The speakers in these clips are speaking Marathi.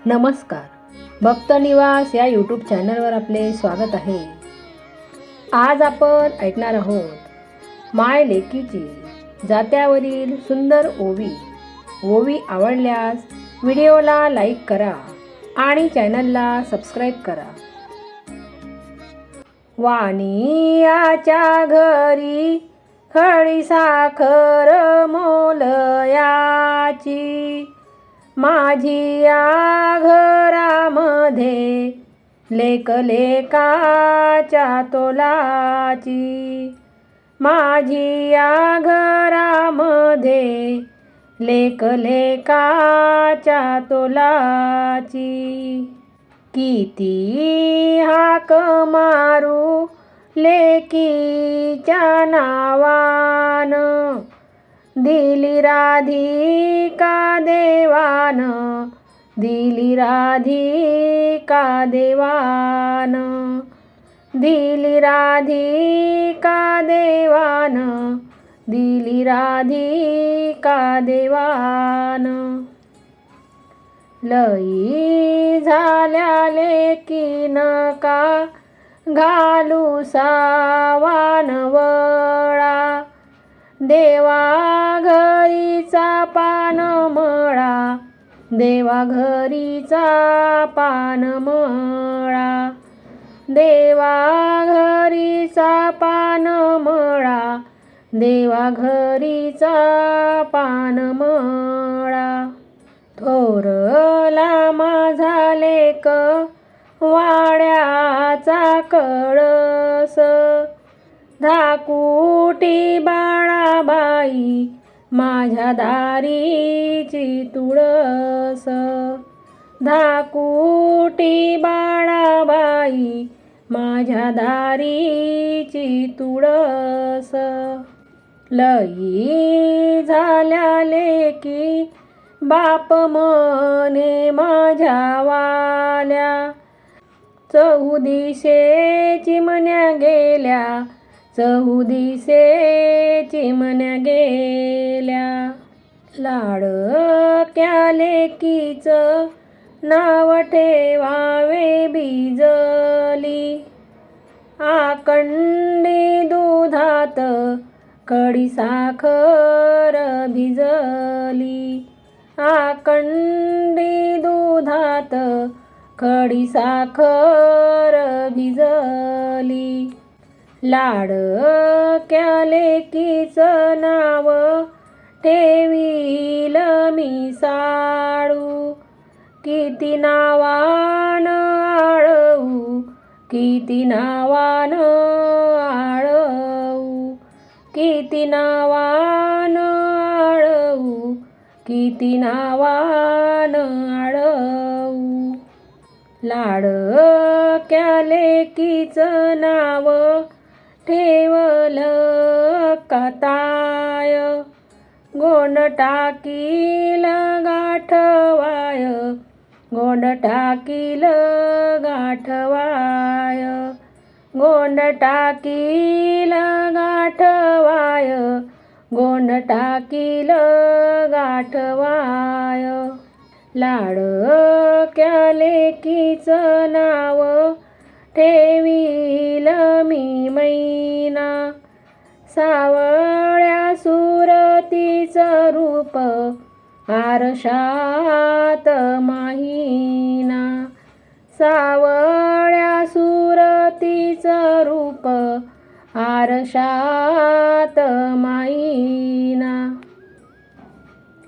नमस्कार, भक्त निवास या यूट्यूब चॅनलवर आपले स्वागत आहे. आज आपण ऐकणार आहोत माय लेकीची जात्यावरील सुंदर ओवी. ओवी आवडल्यास व्हिडिओला लाईक करा आणि चॅनलला सबस्क्राईब करा. वाणियाच्या घरी खडी साखर मोलयाची, माझी या घरामध्ये लेक लेकाच्या तोलाची, माझी या घरामध्ये लेक लेकाच्या तोलाची. किती हाक मारू लेकीच्या नावानं, दिली राधिका देवानं, दिली राधिका देवानं, दिली राधिका देवानं, दिली राधिका देवानं. लई झाल्या लेकीनं का घालू सावान वळा, देवा घरीचा पान मळा, देवा घरीचा पान मळा, देवा घरीचा पान मळा, देवा घरीचा पान मळा. थोरला माझा लेक वाड्याचा कळस, धाकुटी बाळाबाई माझ्या दारीची तुळस, धाकुटी बाळाबाई माझ्या दारीची तुळस. लई झाल्या लेकी बाप मने माझ्या वाल्या, चहुदिशे चिमण्या गेल्या, चहुदिशे चिमण्या गेल्या. लाडक्या लेकीचं नाव ठेवावे बिजली, आकंडी दुधात खडी साखर भिजली, आकंडी दुधात खडी साखर भिजली. लाडक्या लेकीचं नाव ठेवील मी साळू, किती नावानं आळवू, किती नावानं आळवू, किती नावानं आळवू, किती नावानं आळवू. लाडक्या लेकीचं नाव ठेवलं का ताय, गोंड टाकील गाठवाय, गोंड टाकील गाठवाय, गोंड टाकील गाठवाय, गोंड टाकील गाठवाय. लाडक्या लेकीचं नाव ठेवील मी मैना, सावळ्या सुरतीचं रूप आरशात माहीना, सावळ्या सुरतीचं रूप आरशात माहीना.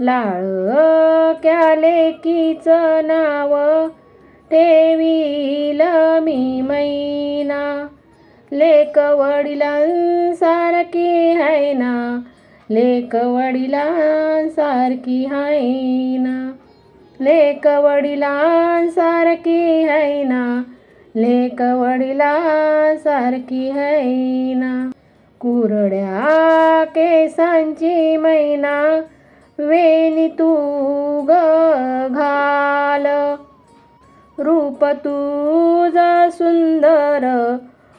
लाडक्या लेकीचं नाव ठेवील मी मैना, लेक वडिलांसारखी हाय ना, लेक वडिलांसारखी हाय ना, लेक वडिलांसारखी हाय ना, लेक वडिलांसारखी हाय ना. कुरड्या केसांची मैना वेणी तू ग घाल, रूप तुझं सुंदर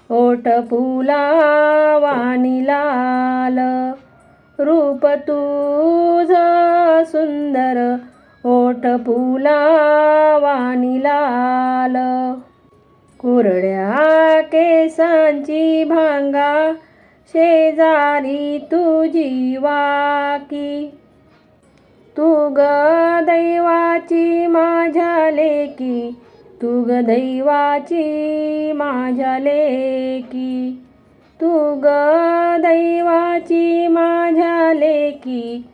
ओठ फुलावानी लाल, रूप तुझं सुंदर ओठ फुलावानी कोरड्या केसांची भांगा शेजारी तुझी वाकी. तू ग दैवाची माझ्या लेकी, तू ग दैवाची माझ्या लेकी. तू ग दैवाची माझ्या लेकी,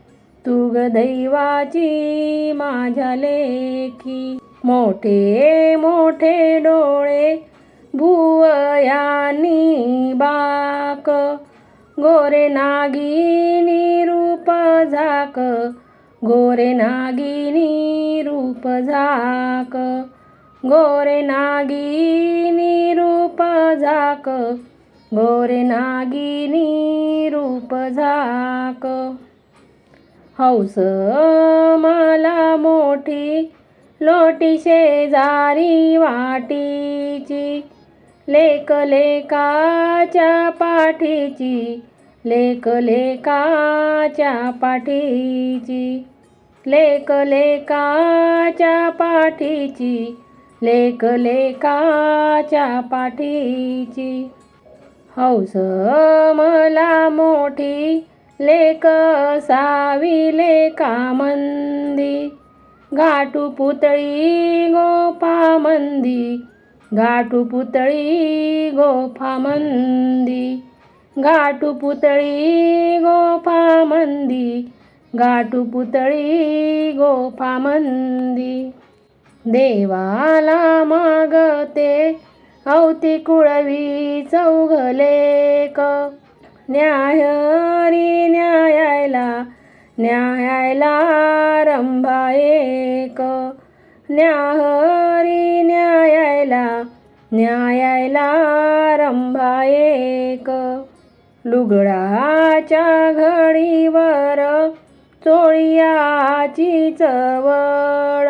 तू ग दैवाची माझ्या लेकी. मोठे मोठे डोळे भुवयानी बाक, गोरे नागिनी रूप झाक, गोरे नागिनी रूप झाक, गोरे नागिनी रूप झाक, गोरे नागिनी रूप झाक. हौस मला मोठी लोटी शेजारी वाटीची, लेक लेकाच्या पाठीची, लेक लेकाच्या पाठीची, लेक लेकाच्या पाठीची, लेक लेकाच्या पाठीची. हौस मला मोठी लेक सावी लेका मंदी, गाठू पुतळी गोफा मंदी, गाठू पुतळी गोफा मंदी, गाठू पुतळी गोफा मंदी, गाठू पुतळी गोफा मंदी. देवाला मागते अवती कुळवी चौघलेक, न्याहरी न्यायाला, न्यायाला रंभा एक, न्याहरी न्यायाला, न्यायाला रंभा एक. लुगडाच्या घडीवर चोळियाची चवळ,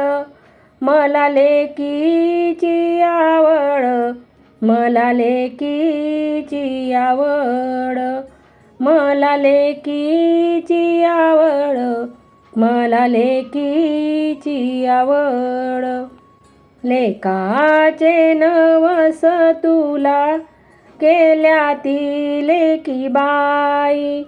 मला लेकीची आवड, मला लेकीची आवड, मला लेकीची आवड, मला लेकीची आवड. लेकाचे नवस तुला केल्या ती लेकी बाई,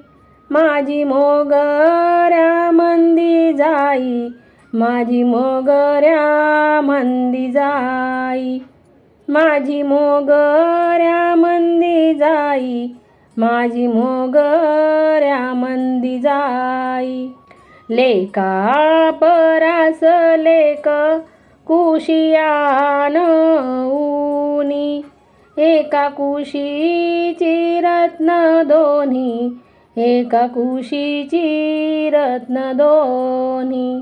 माझी मोगऱ्या मंदी जाई, माझी मोगऱ्या मंदी जाई, माझी मोगऱ्या मंदी जाई, माझी मोगऱ्या मंदी जाई. लेका परास लेक कुशियान उनी, एका कुशीची रत्न दोन्ही, एका कुशीची रत्न दोन्ही,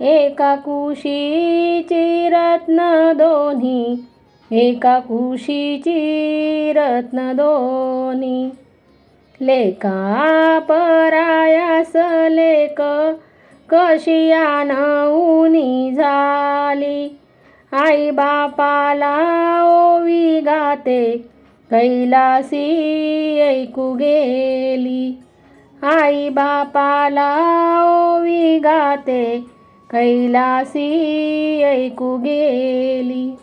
एका कुशीची रत्न दोन्ही, एका कुशीची रत्न दोन्ही. लेका परायास लेक कशियान उनी झाली, आई बापाला ओवी गाते कैलासी ऐकू गेली, आई बापाला ओवी गाते कैलासी ऐकू गेली.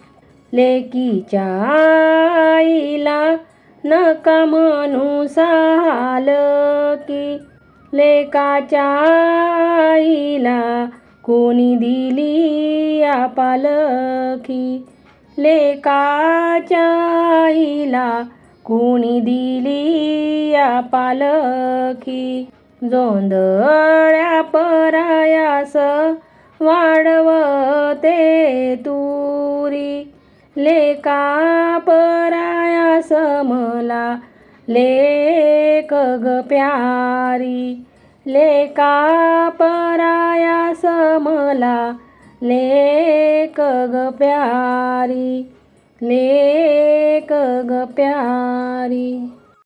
लेकीच्या आईला नका म्हणू सालकी, लेकाच्या आईला कोणी दिली या पालखी, लेकाच्या आईला कोणी दिली या पालखी. जोंधळ्या परायास वाढवते तुरी, लेका परायास मला लेक ग प्यारी, लेका परायास मला लेक ग प्यारी, लेक ग प्यारी.